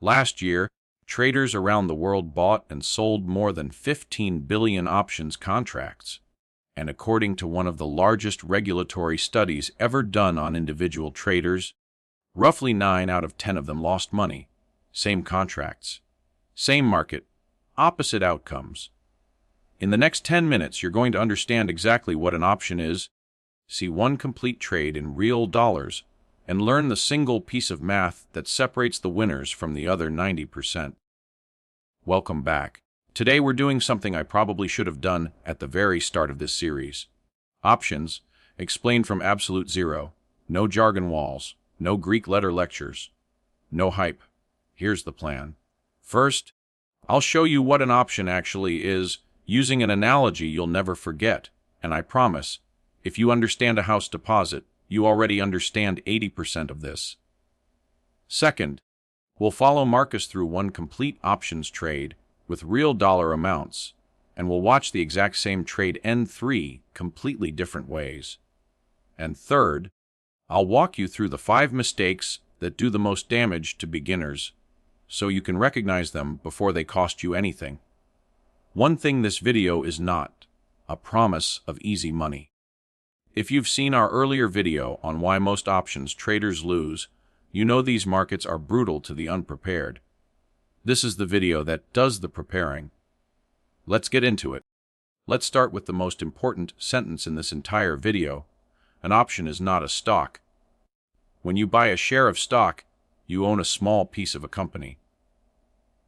Last year, traders around the world bought and sold more than 15 billion options contracts. And according to one of the largest regulatory studies ever done on individual traders, roughly 9 out of 10 of them lost money. Same contracts, same market, opposite outcomes. In the next 10 minutes, you're going to understand exactly what an option is, see one complete trade in real dollars, and learn the single piece of math that separates the winners from the other 90%. Welcome back. Today we're doing something I probably should have done at the very start of this series. Options, explained from absolute zero. No jargon walls, no Greek letter lectures, no hype. Here's the plan. First, I'll show you what an option actually is, using an analogy you'll never forget, and I promise, if you understand a house deposit, you already understand 80% of this. Second, we'll follow Marcus through one complete options trade with real dollar amounts, and we'll watch the exact same trade end 3 completely different ways. And third, I'll walk you through the 5 mistakes that do the most damage to beginners, so you can recognize them before they cost you anything. One thing this video is not: a promise of easy money. If you've seen our earlier video on why most options traders lose, you know these markets are brutal to the unprepared. This is the video that does the preparing. Let's get into it. Let's start with the most important sentence in this entire video. An option is not a stock. When you buy a share of stock, you own a small piece of a company.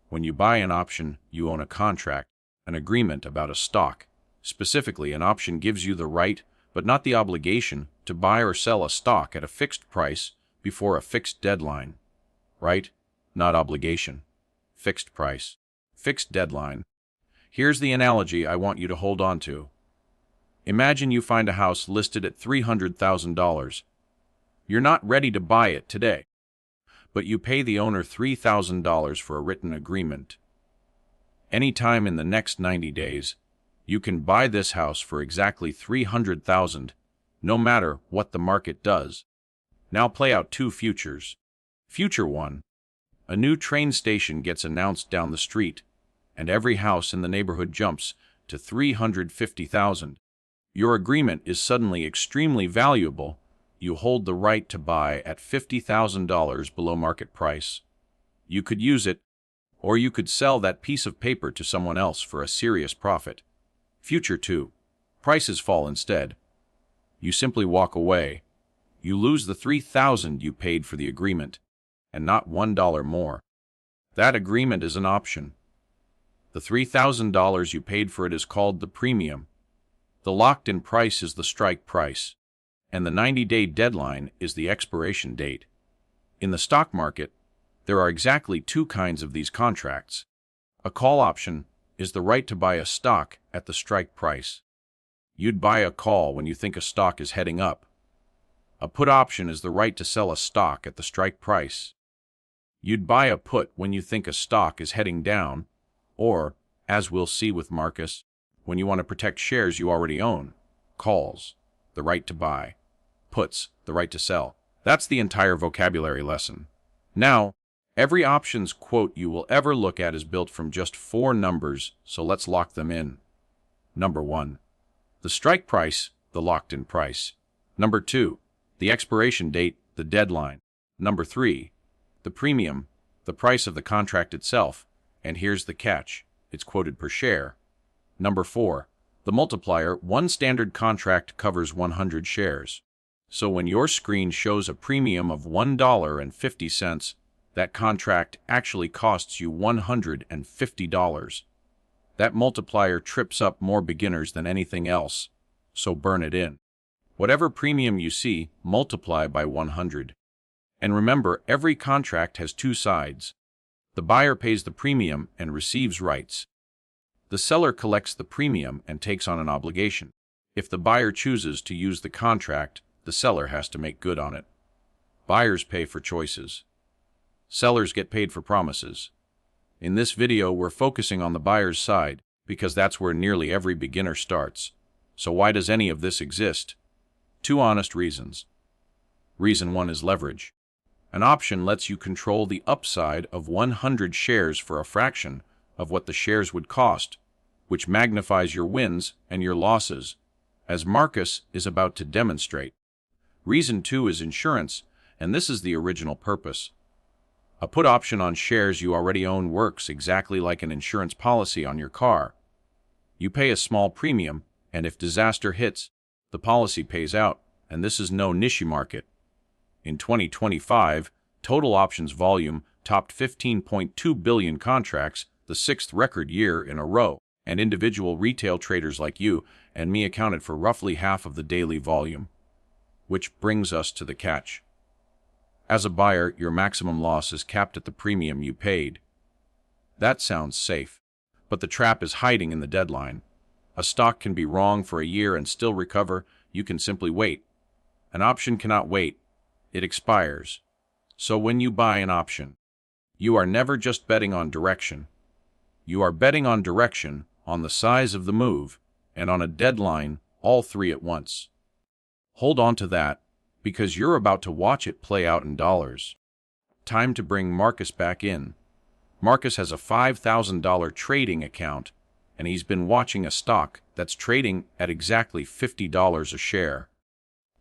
When you buy an option, you own a contract, an agreement about a stock. Specifically, an option gives you the right, but not the obligation, to buy or sell a stock at a fixed price before a fixed deadline. Right? Not obligation. Fixed price. Fixed deadline. Here's the analogy I want you to hold on to. Imagine you find a house listed at $300,000. You're not ready to buy it today, but you pay the owner $3,000 for a written agreement. Anytime in the next 90 days, you can buy this house for exactly $300,000, no matter what the market does. Now play out 2 futures. Future 1. A new train station gets announced down the street, and every house in the neighborhood jumps to $350,000. Your agreement is suddenly extremely valuable. You hold the right to buy at $50,000 below market price. You could use it, or you could sell that piece of paper to someone else for a serious profit. Future 2. Prices fall instead. You simply walk away. You lose the $3,000 you paid for the agreement, and not $1 more. That agreement is an option. The $3,000 you paid for it is called the premium. The locked-in price is the strike price, and the 90-day deadline is the expiration date. In the stock market, there are exactly 2 kinds of these contracts. A call option is the right to buy a stock at the strike price. You'd buy a call when you think a stock is heading up. A put option is the right to sell a stock at the strike price. You'd buy a put when you think a stock is heading down, or, as we'll see with Marcus, when you want to protect shares you already own. Calls, the right to buy. Puts, the right to sell. That's the entire vocabulary lesson. Now, every options quote you will ever look at is built from just 4 numbers, so let's lock them in. Number 1. The strike price, the locked-in price. Number 2. The expiration date, the deadline. Number 3. The premium, the price of the contract itself, and here's the catch, it's quoted per share. Number 4. The multiplier, one standard contract covers 100 shares. So when your screen shows a premium of $1.50, that contract actually costs you $150. That multiplier trips up more beginners than anything else, so burn it in. Whatever premium you see, multiply by 100. And remember, every contract has 2 sides. The buyer pays the premium and receives rights. The seller collects the premium and takes on an obligation. If the buyer chooses to use the contract, the seller has to make good on it. Buyers pay for choices. Sellers get paid for promises. In this video, we're focusing on the buyer's side because that's where nearly every beginner starts. So why does any of this exist? 2 honest reasons. Reason 1 is leverage. An option lets you control the upside of 100 shares for a fraction of what the shares would cost, which magnifies your wins and your losses, as Marcus is about to demonstrate. Reason 2 is insurance, and this is the original purpose. A put option on shares you already own works exactly like an insurance policy on your car. You pay a small premium, and if disaster hits, the policy pays out, and this is no niche market. In 2025, total options volume topped 15.2 billion contracts, the sixth record year in a row, and individual retail traders like you and me accounted for roughly half of the daily volume. Which brings us to the catch. As a buyer, your maximum loss is capped at the premium you paid. That sounds safe, but the trap is hiding in the deadline. A stock can be wrong for a year and still recover. You can simply wait. An option cannot wait. It expires. So when you buy an option, you are never just betting on direction. You are betting on direction, on the size of the move, and on a deadline, all three at once. Hold on to that, because you're about to watch it play out in dollars. Time to bring Marcus back in. Marcus has a $5,000 trading account, and he's been watching a stock that's trading at exactly $50 a share.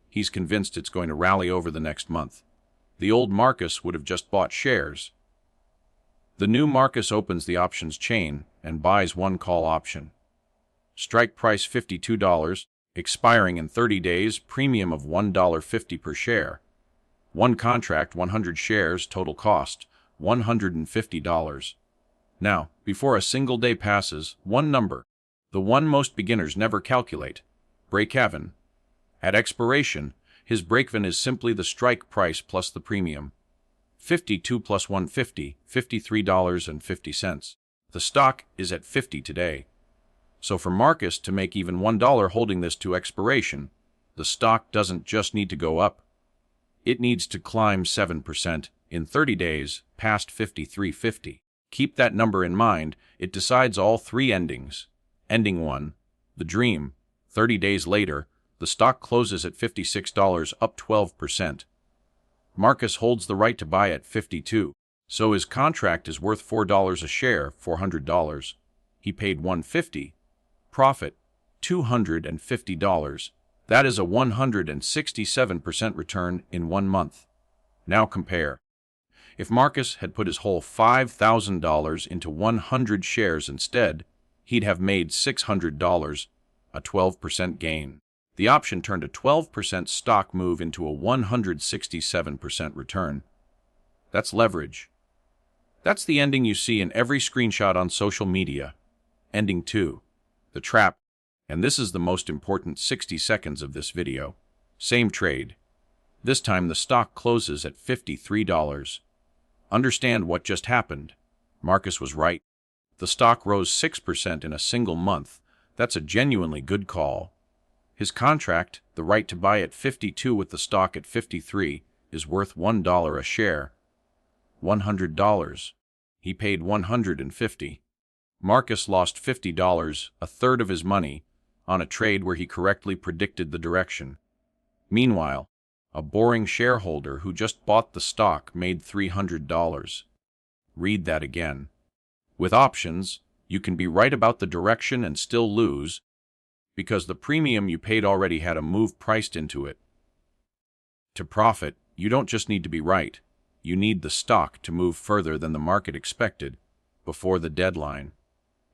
He's convinced it's going to rally over the next month. The old Marcus would have just bought shares. The new Marcus opens the options chain and buys one call option. Strike price $52, expiring in 30 days, premium of $1.50 per share. One contract, 100 shares, total cost, $150. Now, before a single day passes, one number, the one most beginners never calculate, break-even. At expiration, his break-even is simply the strike price plus the premium. 52 plus 150, $53.50. The stock is at 50 today. So for Marcus to make even $1 holding this to expiration, the stock doesn't just need to go up. It needs to climb 7% in 30 days past 53.50. Keep that number in mind. It decides all three endings. Ending 1, the dream. 30 days later, the stock closes at $56, up 12%. Marcus holds the right to buy at 52, so his contract is worth $4 a share, $400. He paid $150. Profit, $250. That is a 167% return in 1 month. Now compare. If Marcus had put his whole $5,000 into 100 shares instead, he'd have made $600, a 12% gain. The option turned a 12% stock move into a 167% return. That's leverage. That's the ending you see in every screenshot on social media. Ending 2. The trap. And this is the most important 60 seconds of this video. Same trade. This time the stock closes at $53. Understand what just happened. Marcus was right. The stock rose 6% in a single month. That's a genuinely good call. His contract, the right to buy at 52 with the stock at 53, is worth $1 a share. $100. He paid $150. Marcus lost $50, a third of his money, on a trade where he correctly predicted the direction. Meanwhile, a boring shareholder who just bought the stock made $300. Read that again. With options, you can be right about the direction and still lose, because the premium you paid already had a move priced into it. To profit, you don't just need to be right. You need the stock to move further than the market expected, before the deadline.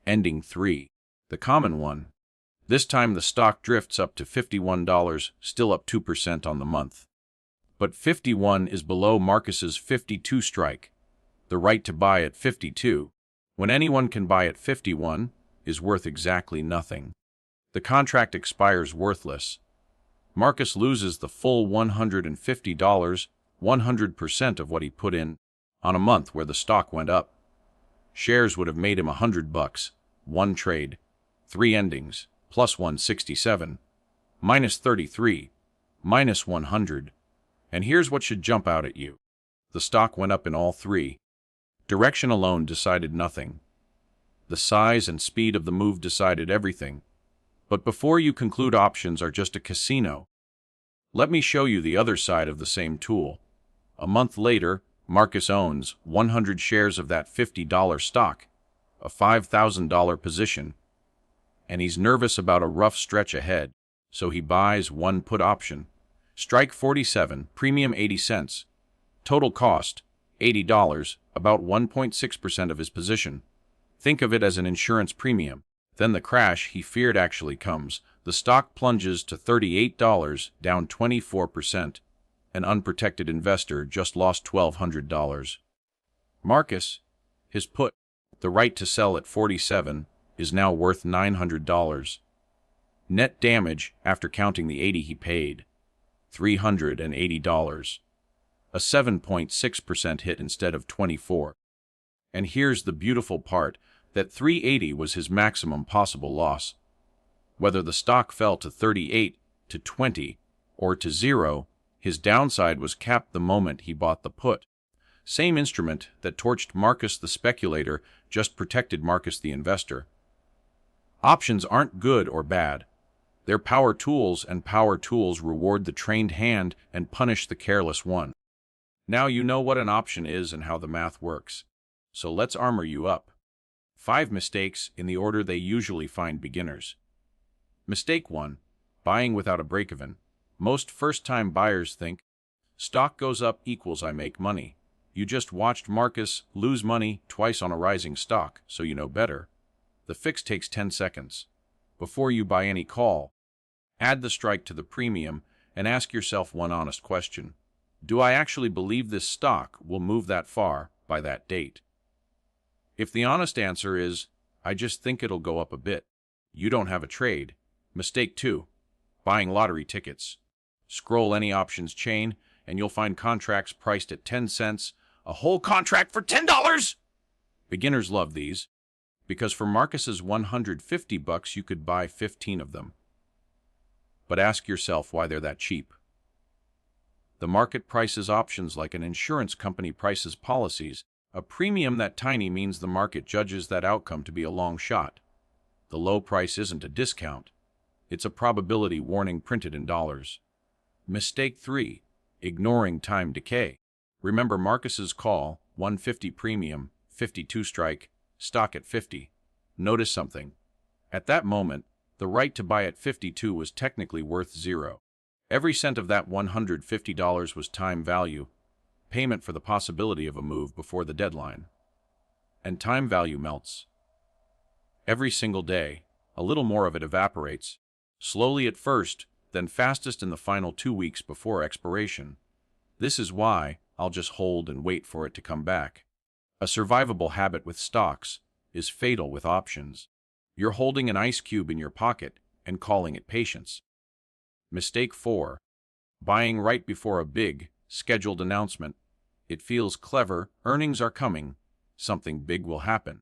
Ending 3. The common one. This time the stock drifts up to $51, still up 2% on the month. But 51 is below Marcus's 52 strike. The right to buy at 52, when anyone can buy at 51, is worth exactly nothing. The contract expires worthless. Marcus loses the full $150, 100% of what he put in, on a month where the stock went up. Shares would have made him $100. One trade, 3 endings, plus 167, minus 33, minus 100. And here's what should jump out at you. The stock went up in all three. Direction alone decided nothing. The size and speed of the move decided everything. But before you conclude options are just a casino, let me show you the other side of the same tool. A month later, Marcus owns 100 shares of that $50 stock, a $5,000 position, and he's nervous about a rough stretch ahead, so he buys one put option. Strike 47, premium 80 cents. Total cost, $80, about 1.6% of his position. Think of it as an insurance premium. Then the crash he feared actually comes. The stock plunges to $38, down 24%. An unprotected investor just lost $1,200. Marcus, his put, the right to sell at 47, is now worth $900. Net damage, after counting the 80 he paid, $380. A 7.6% hit instead of 24. And here's the beautiful part, that 380 was his maximum possible loss. Whether the stock fell to 38, to 20, or to 0, his downside was capped the moment he bought the put. Same instrument that torched Marcus the speculator just protected Marcus the investor. Options aren't good or bad. They're power tools, and power tools reward the trained hand and punish the careless one. Now you know what an option is and how the math works. So let's armor you up. 5 mistakes in the order they usually find beginners. Mistake 1. Buying without a break-even. Most first-time buyers think, stock goes up equals I make money. You just watched Marcus lose money twice on a rising stock, so you know better. The fix takes 10 seconds. Before you buy any call, add the strike to the premium and ask yourself one honest question. Do I actually believe this stock will move that far by that date? If the honest answer is, I just think it'll go up a bit, you don't have a trade. Mistake 2. Buying lottery tickets. Scroll any options chain, and you'll find contracts priced at 10 cents, a whole contract for $10! Beginners love these, because for Marcus's $150 you could buy 15 of them. But ask yourself why they're that cheap. The market prices options like an insurance company prices policies. A premium that tiny means the market judges that outcome to be a long shot. The low price isn't a discount. It's a probability warning printed in dollars. Mistake 3. Ignoring time decay. Remember Marcus's call, 150 premium, 52 strike, stock at 50. Notice something. At that moment, the right to buy at 52 was technically worth 0. Every cent of that $150 was time value, payment for the possibility of a move before the deadline. And time value melts. Every single day, a little more of it evaporates, slowly at first, then fastest in the final 2 weeks before expiration. This is why I'll just hold and wait for it to come back. A survivable habit with stocks is fatal with options. You're holding an ice cube in your pocket and calling it patience. Mistake 4. Buying right before a big, scheduled announcement. It feels clever, earnings are coming, something big will happen.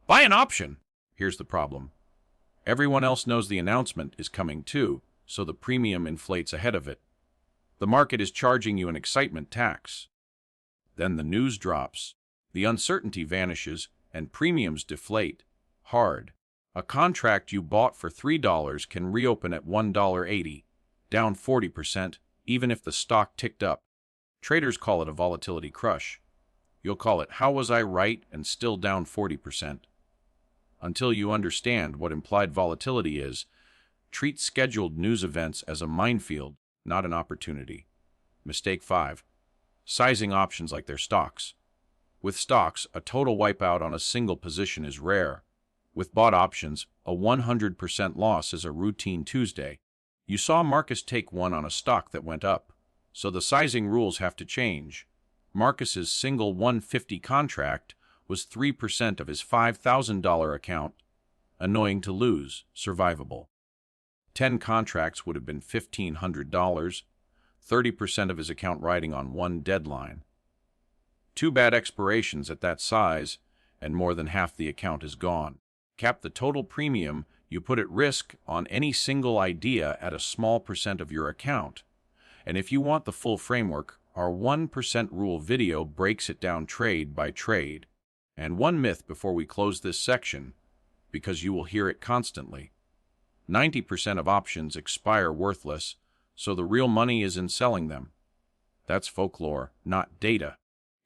Buy an option! Here's the problem. Everyone else knows the announcement is coming too, so the premium inflates ahead of it. The market is charging you an excitement tax. Then the news drops, the uncertainty vanishes, and premiums deflate. Hard. A contract you bought for $3 can reopen at $1.80, down 40%, even if the stock ticked up. Traders call it a volatility crush. You'll call it, how was I right and still down 40%? Until you understand what implied volatility is, treat scheduled news events as a minefield, not an opportunity. Mistake 5. Sizing options like they're stocks. With stocks, a total wipeout on a single position is rare. With bought options, a 100% loss is a routine Tuesday. You saw Marcus take one on a stock that went up, so the sizing rules have to change. Marcus's single 150 contract was 3% of his $5,000 account. Annoying to lose, survivable. 10 contracts would have been $1,500, 30% of his account riding on one deadline. 2 bad expirations at that size, and more than half the account is gone. Cap the total premium you put at risk on any single idea at a small percent of your account. And if you want the full framework, our 1% rule video breaks it down trade by trade. And one myth before we close this section, because you will hear it constantly. 90% of options expire worthless, so the real money is in selling them. That's folklore, not data.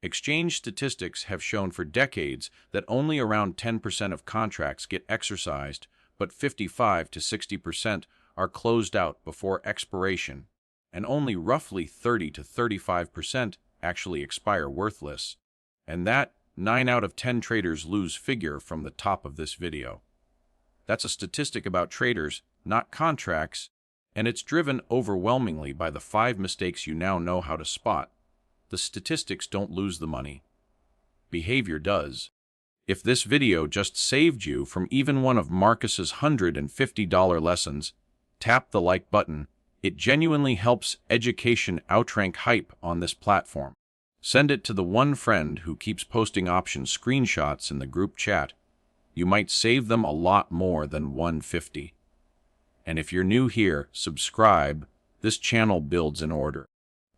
Exchange statistics have shown for decades that only around 10% of contracts get exercised, but 55 to 60% are closed out before expiration, and only roughly 30 to 35% actually expire worthless. And that 9 out of 10 traders lose figure from the top of this video. That's a statistic about traders, not contracts, and it's driven overwhelmingly by the 5 mistakes you now know how to spot. The statistics don't lose the money. Behavior does. If this video just saved you from even one of Marcus's $150 lessons, tap the like button. It genuinely helps education outrank hype on this platform. Send it to the one friend who keeps posting option screenshots in the group chat. You might save them a lot more than $150. And if you're new here, subscribe. This channel builds in order.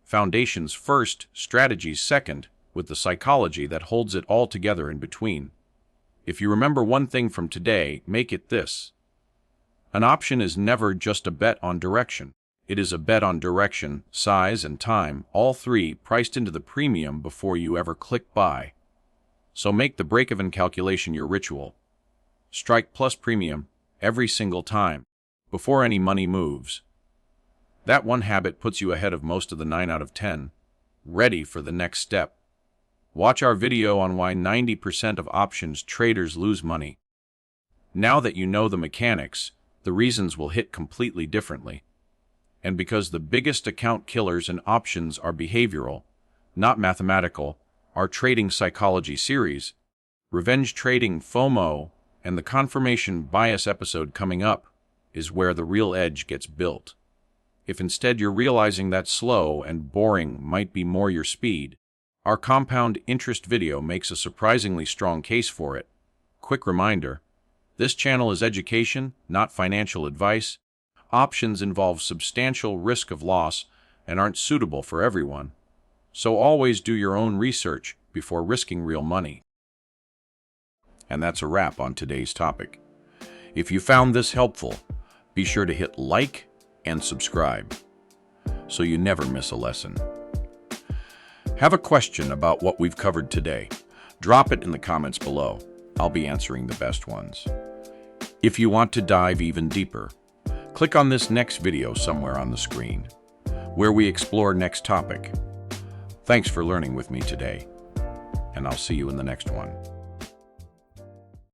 Foundations first, strategies second, with the psychology that holds it all together in between. If you remember one thing from today, make it this. An option is never just a bet on direction. It is a bet on direction, size, and time, all three priced into the premium before you ever click buy. So make the break-even calculation your ritual. Strike plus premium every single time, before any money moves. That one habit puts you ahead of most of the 9 out of 10, ready for the next step. Watch our video on why 90% of options traders lose money. Now that you know the mechanics, the reasons will hit completely differently. And because the biggest account killers in options are behavioral, not mathematical, our trading psychology series, Revenge Trading FOMO, and the confirmation bias episode coming up is where the real edge gets built. If instead you're realizing that slow and boring might be more your speed, our compound interest video makes a surprisingly strong case for it. Quick reminder, this channel is education, not financial advice. Options involve substantial risk of loss and aren't suitable for everyone. So always do your own research before risking real money. And that's a wrap on today's topic. If you found this helpful, be sure to hit like and subscribe so you never miss a lesson. Have a question about what we've covered today? Drop it in the comments below. I'll be answering the best ones. If you want to dive even deeper, click on this next video somewhere on the screen, where we explore next topic. Thanks for learning with me today, and I'll see you in the next one.